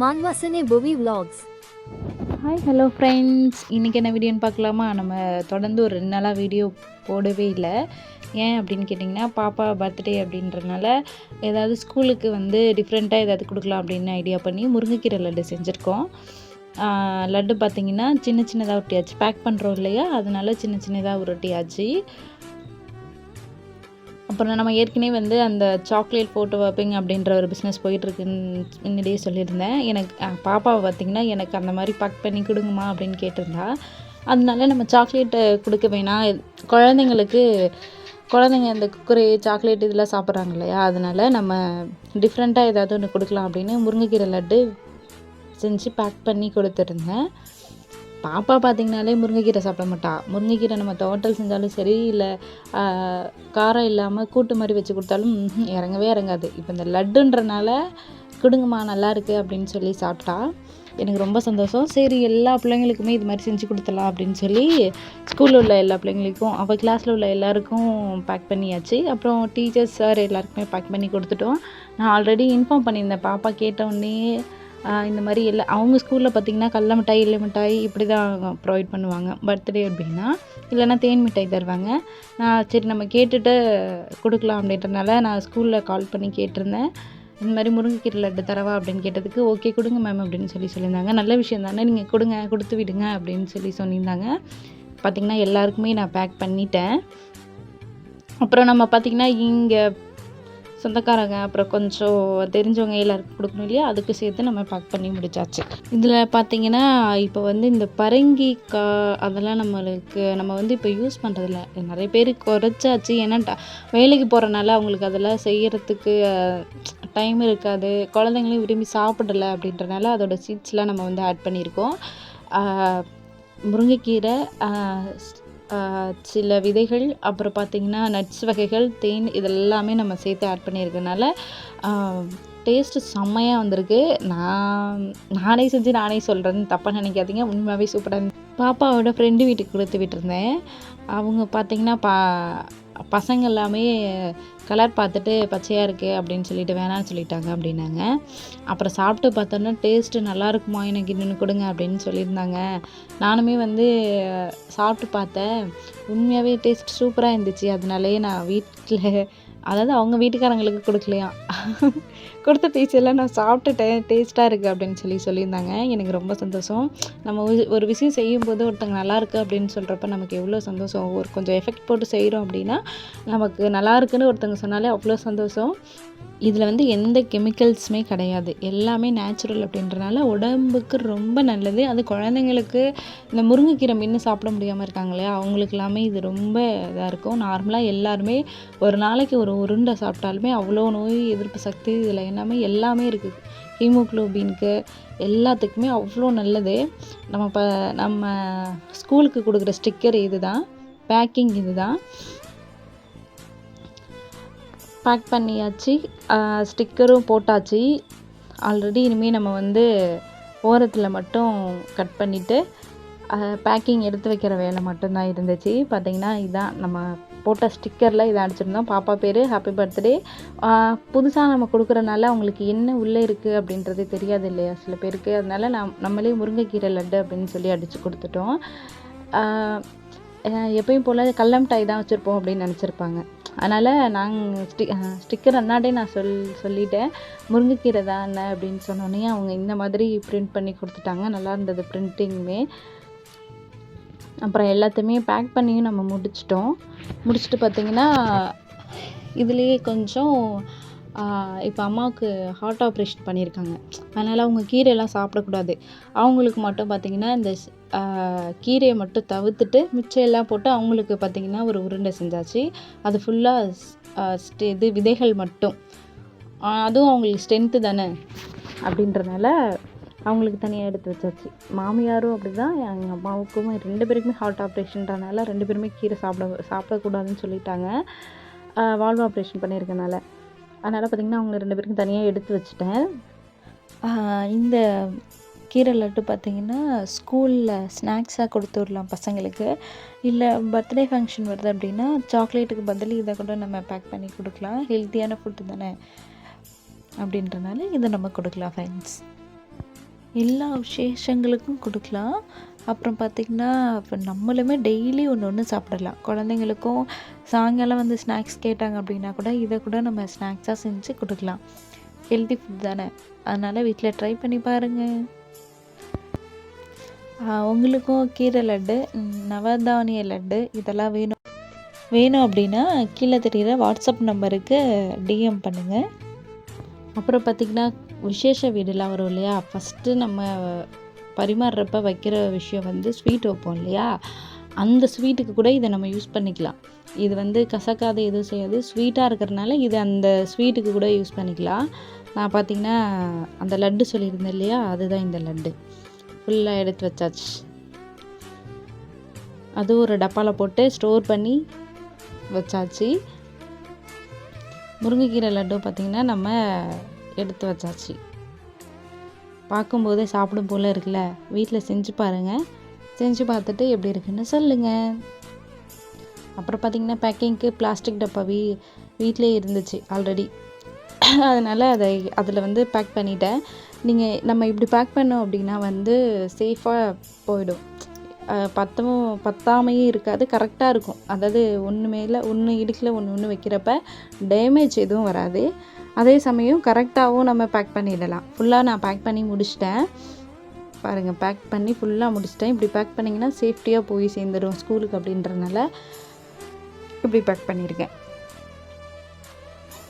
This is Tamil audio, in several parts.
மான்வாசனே புவி vlogs. ஹாய் ஹலோ ஃப்ரெண்ட்ஸ், இன்றைக்கி என்ன வீடியோன்னு பார்க்கலாமா? நம்ம தொடர்ந்து ஒரு 2 நாளாக வீடியோ போடவே இல்லை. ஏன் அப்படின்னு கேட்டிங்கன்னா, பாப்பா பர்த்டே அப்படின்றனால ஏதாவது ஸ்கூலுக்கு டிஃப்ரெண்ட்டாக ஏதாவது கொடுக்கலாம் அப்படின்னு ஐடியா பண்ணி முருங்கைக்கீரை லட்டு செஞ்சுருக்கோம். லட்டு பார்த்திங்கன்னா சின்ன சின்னதாக உருட்டியாச்சு. பேக் பண்ணுறோம் இல்லையா, அதனால சின்ன சின்னதாக உருட்டியாச்சு. அப்புறம் நம்ம ஏற்கனவே அந்த சாக்லேட் ஃபோட்டோ வைப்பிங் அப்படின்ற ஒரு பிஸ்னஸ் போயிட்டுருக்குன்னு முன்னாடியே சொல்லியிருந்தேன். எனக்கு பாப்பாவை பார்த்திங்கன்னா எனக்கு அந்த மாதிரி பேக் பண்ணி கொடுங்கம்மா அப்படின்னு கேட்டிருந்தா. அதனால நம்ம சாக்லேட்டை கொடுக்க வேணாம், குழந்தைங்க இந்த குக்குரே சாக்லேட் இதெல்லாம் சாப்பிட்றாங்க இல்லையா, அதனால நம்ம டிஃப்ரெண்ட்டாக ஏதாவது ஒன்று கொடுக்கலாம் அப்படின்னு முருங்கைக்கீரை லட்டு செஞ்சு பேக் பண்ணி கொடுத்துருந்தேன். பாப்பா பார்த்திங்கனாலே முருங்கைக்கீரை சாப்பிட மாட்டா. முருங்கைக்கீரை நம்ம தோட்டல் செஞ்சாலும் சரி, இல்லை காரம் இல்லாமல் கூட்டு மாதிரி வச்சு கொடுத்தாலும் இறங்கவே இறங்காது. இப்போ இந்த லட்டுன்றனால கொடுங்கம்மா நல்லாயிருக்கு அப்படின்னு சொல்லி சாப்பிட்டா. எனக்கு ரொம்ப சந்தோஷம். சரி, எல்லா பிள்ளைங்களுக்குமே இது மாதிரி செஞ்சு கொடுத்துடலாம் அப்படின்னு சொல்லி ஸ்கூலில் உள்ள எல்லா பிள்ளைங்களுக்கும், அவள் கிளாஸில் உள்ள எல்லாருக்கும் பேக் பண்ணியாச்சு. அப்புறம் டீச்சர்ஸ் சார் எல்லாருக்குமே பேக் பண்ணி கொடுத்துட்டோம். நான் ஆல்ரெடி இன்ஃபார்ம் பண்ணியிருந்தேன். பாப்பா கேட்டவுடனே இந்த மாதிரி அவங்க ஸ்கூலில் பார்த்திங்கன்னா கடல மிட்டாய், எள்ளு மிட்டாய் இப்படி தான் ப்ரொவைட் பண்ணுவாங்க பர்த்டே அப்படின்னா. இல்லைன்னா தேன் மிட்டாய் தருவாங்க. நான் சரி நம்ம கேட்டுட்டு கொடுக்கலாம் அப்படின்றனால நான் ஸ்கூலில் கால் பண்ணி கேட்டிருந்தேன். இந்த மாதிரி முருங்கைக்கீரை லட்டு தரவா அப்படின்னு கேட்டதுக்கு ஓகே கொடுங்க மேம் அப்படின்னு சொல்லியிருந்தாங்க. நல்ல விஷயம் தானே, நீங்கள் கொடுத்து விடுங்க அப்படின்னு சொல்லியிருந்தாங்க. பார்த்திங்கன்னா எல்லாருக்குமே நான் பேக் பண்ணிட்டேன். அப்புறம் நம்ம பார்த்திங்கன்னா இங்கே சொந்தக்காரங்க அப்புறம் கொஞ்சம் தெரிஞ்சவங்க எல்லாருக்கும் கொடுக்கணும் இல்லையா, அதுக்கு சேர்த்து நம்ம பேக் பண்ணி முடிச்சாச்சு. இதில் பார்த்திங்கன்னா இப்போ இந்த பரங்கிக்காய் அதெல்லாம் நம்ம இப்போ யூஸ் பண்ணுறதில்ல. நிறைய பேர் குறைச்சாச்சு. ஏன்னா வேலைக்கு போகிறனால அவங்களுக்கு அதெல்லாம் செய்கிறதுக்கு டைம் இருக்காது. குழந்தைங்களையும் விரும்பி சாப்பிடலை அப்படின்றனால அதோட சீட்ஸ்லாம் நம்ம ஆட் பண்ணியிருக்கோம். முருங்கைக்கீரை, சில விதைகள், அப்புறம் பார்த்திங்கன்னா நட்ஸ் வகைகள், தேன் இதெல்லாமே நம்ம சேர்த்து ஆட் பண்ணியிருக்கனால டேஸ்ட்டு செம்மையாக வந்திருக்கு. நானே செஞ்சு நானே சொல்கிறேன்னு தப்பாக நினைக்காதீங்க, உண்மையாகவே சூப்பராக இருந்துச்சு. பாப்பாவோட ஃப்ரெண்டு வீட்டுக்கு கொடுத்து விட்டுருந்தேன். அவங்க பார்த்திங்கன்னா பசங்க எல்லாமே கலர் பார்த்துட்டு பச்சையாக இருக்குது அப்படின்னு சொல்லிட்டு வேணான்னு சொல்லிட்டாங்க அப்படின்னாங்க. அப்புறம் சாப்பிட்டு பார்த்தோன்னா டேஸ்ட்டு நல்லாயிருக்குமா, எனக்கு இன்னொன்று கொடுங்க அப்படின்னு சொல்லியிருந்தாங்க. நானுமே சாப்பிட்டு பார்த்தேன். உண்மையாகவே டேஸ்ட் சூப்பராக இருந்துச்சு. அதனாலே நான் வீட்டில், அதாவது அவங்க வீட்டுக்காரங்களுக்கு கொடுக்கலையாம், கொடுத்த பீஸ் எல்லாம் நான் சாப்பிட்டுட்டேன், டேஸ்ட்டாக இருக்குது அப்படின்னு சொல்லியிருந்தாங்க. எனக்கு ரொம்ப சந்தோஷம். நம்ம ஒரு விஷயம் செய்யும்போது ஒருத்தங்க நல்லாயிருக்கு அப்படின்னு சொல்கிறப்ப நமக்கு எவ்வளோ சந்தோஷம். கொஞ்சம் எஃபெக்ட் போட்டு செய்கிறோம் அப்படின்னா நமக்கு நல்லாயிருக்குன்னு ஒருத்தங்க சொன்னாலே அவ்வளோ சந்தோஷம். இதில் எந்த கெமிக்கல்ஸுமே கிடையாது, எல்லாமே நேச்சுரல் அப்படின்றனால உடம்புக்கு ரொம்ப நல்லது. அது குழந்தைங்களுக்கு இந்த முருங்கைக்கீரை மென்று சாப்பிட முடியாமல் இருக்காங்க இல்லையா, அவங்களுக்கு எல்லாமே இது ரொம்ப இதாக இருக்கும். நார்மலாக எல்லாருமே ஒரு நாளைக்கு ஒரு உருண்டை சாப்பிட்டாலுமே அவ்வளோ நோய் எதிர்ப்பு சக்தி இதில் எல்லாமே இருக்குது. ஹீமோக்ளோபினுக்கு எல்லாத்துக்குமே அவ்வளோ நல்லது. நம்ம ஸ்கூலுக்கு கொடுக்குற ஸ்டிக்கர் இது தான், பேக்கிங் இது தான். பேக் பண்ணியாச்சு, ஸ்டிக்கரும் போட்டாச்சு. ஆல்ரெடி இனிமேல் நம்ம ஓரத்தில் மட்டும் கட் பண்ணிவிட்டு பேக்கிங் எடுத்து வைக்கிற வேலை மட்டும்தான் இருந்துச்சு. பார்த்திங்கன்னா இதுதான் நம்ம போட்ட ஸ்டிக்கரில் இதை அடிச்சிருந்தோம். பாப்பா பேர் ஹாப்பி பர்த்டே. புதுசாக நம்ம கொடுக்குறனால அவங்களுக்கு என்ன உள்ளே இருக்குது அப்படின்றது தெரியாது இல்லையா சில பேருக்கு. அதனால நம்மளே முருங்கைக்கீரை லட்டு அப்படின்னு சொல்லி அடித்து கொடுத்துட்டோம். எப்பயும் போல் கடல மிட்டாய் தான் வச்சுருப்போம் அப்படின்னு நினச்சிருப்பாங்க. அதனால் நாங்கள் ஸ்டிக்கர் அண்ணாடே நான் சொல்லிட்டேன் முருங்கைக்கீரை தான் என்ன அப்படின்னு சொன்னோன்னே அவங்க இந்த மாதிரி பிரிண்ட் பண்ணி கொடுத்துட்டாங்க. நல்லா இருந்தது பிரிண்டிங்குமே. அப்புறம் எல்லாத்தையுமே பேக் பண்ணியும் நம்ம முடிச்சுட்டு பார்த்திங்கன்னா இதுலேயே கொஞ்சம் இப்போ அம்மாவுக்கு ஹார்ட் ஆப்ரேஷன் பண்ணியிருக்காங்க. அதனால் அவங்க கீரையெல்லாம் சாப்பிடக்கூடாது. அவங்களுக்கு மட்டும் பார்த்திங்கன்னா இந்த கீரையை மட்டும் தவிர்த்துட்டு மிச்சம் எல்லாம் போட்டு அவங்களுக்கு பார்த்திங்கன்னா ஒரு உருண்டை செஞ்சாச்சு. அது ஃபுல்லாக விதைகள் மட்டும். அதுவும் அவங்களுக்கு ஸ்ட்ரென்த்து தானே அப்படின்றனால அவங்களுக்கு தனியாக எடுத்து வச்சாச்சு. மாமியாரும் அப்படி தான், எங்கள் அம்மாவுக்கும் 2 பேருக்குமே ஹார்ட் ஆப்ரேஷன்றனால 2 பேருமே கீரை சாப்பிடக்கூடாதுன்னு சொல்லிட்டாங்க, வால்வு ஆப்ரேஷன் பண்ணியிருக்கனால. அதனால் பார்த்திங்கன்னா அவங்க 2 பேருக்கும் தனியாக எடுத்து வச்சுட்டேன். இந்த கீரை லட்டு பார்த்திங்கன்னா ஸ்கூலில் ஸ்நாக்ஸாக கொடுத்து விடலாம் பசங்களுக்கு. இல்லை பர்த்டே ஃபங்க்ஷன் வருது அப்படின்னா சாக்லேட்டுக்கு பதில் இதை கூட நம்ம பேக் பண்ணி கொடுக்கலாம். ஹெல்த்தியான ஃபுட்டு தானே அப்படின்றனால இதை நம்ம கொடுக்கலாம் ஃப்ரெண்ட்ஸ். எல்லா விசேஷங்களுக்கும் கொடுக்கலாம். அப்புறம் பார்த்திங்கன்னா, இப்போ நம்மளுமே டெய்லி ஒன்று ஒன்று சாப்பிடலாம். குழந்தைங்களுக்கும் சாயங்காலம் வந்து ஸ்நாக்ஸ் கேட்டாங்க அப்படின்னா கூட இதை கூட நம்ம ஸ்நாக்ஸாக செஞ்சு கொடுக்கலாம். ஹெல்தி ஃபுட் தானே, அதனால் வீட்டில் ட்ரை பண்ணி பாருங்கள். உங்களுக்கும் கீரை லட்டு, நவதானிய லட்டு இதெல்லாம் வேணும் அப்படின்னா கீழே தெரிகிற வாட்ஸ்அப் நம்பருக்கு டிஎம் பண்ணுங்கள். அப்புறம் பார்த்திங்கன்னா, விசேஷ வீடுலாம் வரும் இல்லையா, ஃபஸ்ட்டு நம்ம பரிமாறுறப்ப வைக்கிற விஷயம் வந்து ஸ்வீட் வைப்போம் இல்லையா, அந்த ஸ்வீட்டுக்கு கூட இதை நம்ம யூஸ் பண்ணிக்கலாம். இது வந்து கசக்காத எதுவும் செய்யாது, ஸ்வீட்டாக இருக்கிறதுனால இது அந்த ஸ்வீட்டுக்கு கூட யூஸ் பண்ணிக்கலாம். நான் பார்த்திங்கன்னா அந்த லட்டு சொல்லியிருந்தேன் இல்லையா, அதுதான் இந்த லட்டு. ஃபுல்லாக எடுத்து வச்சாச்சு. அதுவும் ஒரு டப்பாவில் போட்டு ஸ்டோர் பண்ணி வச்சாச்சு. முருங்கைக்கீரை லட்டு பார்த்திங்கன்னா நம்ம எடுத்து வச்சாச்சு. பார்க்கும்போதே சாப்பிடும் போல் இருக்குல்ல, வீட்டில் செஞ்சு பாருங்கள். செஞ்சு பார்த்துட்டு எப்படி இருக்குன்னு சொல்லுங்கள். அப்புறம் பார்த்திங்கன்னா, பேக்கிங்க்கு பிளாஸ்டிக் டப்பா வீட்டிலே இருந்துச்சு ஆல்ரெடி, அதனால் அதில் வந்து பேக் பண்ணிட்டேன். நம்ம இப்படி பேக் பண்ணோம் அப்படின்னா வந்து சேஃபாக போயிடும். பத்தாமையும் இருக்காது, கரெக்டாக இருக்கும். அதாவது ஒன்று மேலே ஒன்று இடுக்கில் ஒன்று வைக்கிறப்ப டேமேஜ் எதுவும் வராது. அதே சமயம் கரெக்டாகவும் நம்ம பேக் பண்ணிடலாம். ஃபுல்லாக நான் பேக் பண்ணி முடிச்சிட்டேன் பாருங்கள். பேக் பண்ணி ஃபுல்லாக முடிச்சிட்டேன். இப்படி பேக் பண்ணிங்கன்னா சேஃப்டியாக போய் சேர்ந்துடும் ஸ்கூலுக்கு அப்படின்றனால இப்படி பேக் பண்ணியிருக்கேன்.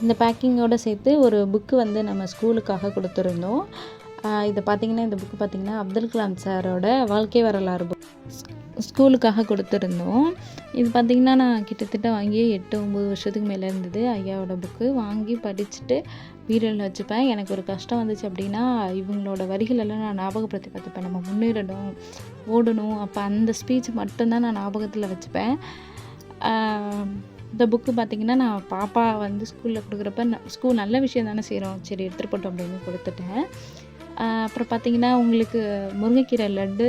இந்த பேக்கிங்கோடு சேர்த்து ஒரு புக்கு வந்து நம்ம ஸ்கூலுக்காக கொடுத்துருந்தோம். இதை பார்த்திங்கன்னா, இந்த புக்கு பார்த்திங்கன்னா அப்துல் கலாம் சாரோட வாழ்க்கை வரலாறு புக் ஸ்கூலுக்காக கொடுத்துருந்தோம். இது பார்த்திங்கன்னா நான் கிட்டத்தட்ட வாங்கி 8-9 வருஷத்துக்கு மேலே இருந்தது. ஐயாவோட புக்கு வாங்கி படிச்சுட்டு வீடியோவில் வச்சுப்பேன். எனக்கு ஒரு கஷ்டம் வந்துச்சு அப்படின்னா இவங்களோட வரிகளெல்லாம் நான் ஞாபகப்படுத்தி பார்த்துப்பேன். நம்ம முன்னேறணும், ஓடணும், அப்போ அந்த ஸ்பீச் மட்டும்தான் நான் ஞாபகத்தில் வச்சுப்பேன். இந்த புக்கு பார்த்திங்கன்னா நான் பாப்பா வந்து ஸ்கூலில் கொடுக்குறப்ப ஸ்கூல் நல்ல விஷயம் தானே செய்கிறோம், சரி எடுத்துகிட்டு போட்டோம் அப்படின்னு கொடுத்துட்டேன். அப்புறம் பார்த்திங்கன்னா, உங்களுக்கு முருங்கைக்கீரை லட்டு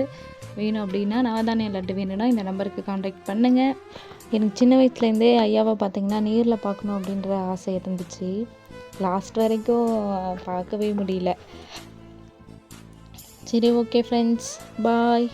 வேணும் அப்படின்னா, நவதானிய லட்டு வேணும்னா இந்த நம்பருக்கு காண்டாக்ட் பண்ணுங்கள். எனக்கு சின்ன வயசுலேருந்தே ஐயாவை பார்த்திங்கன்னா நேரில் பார்க்கணும் அப்படின்ற ஆசை இருந்துச்சு. லாஸ்ட் வரைக்கும் பார்க்கவே முடியல. சரி, ஓகே ஃப்ரெண்ட்ஸ், பாய்.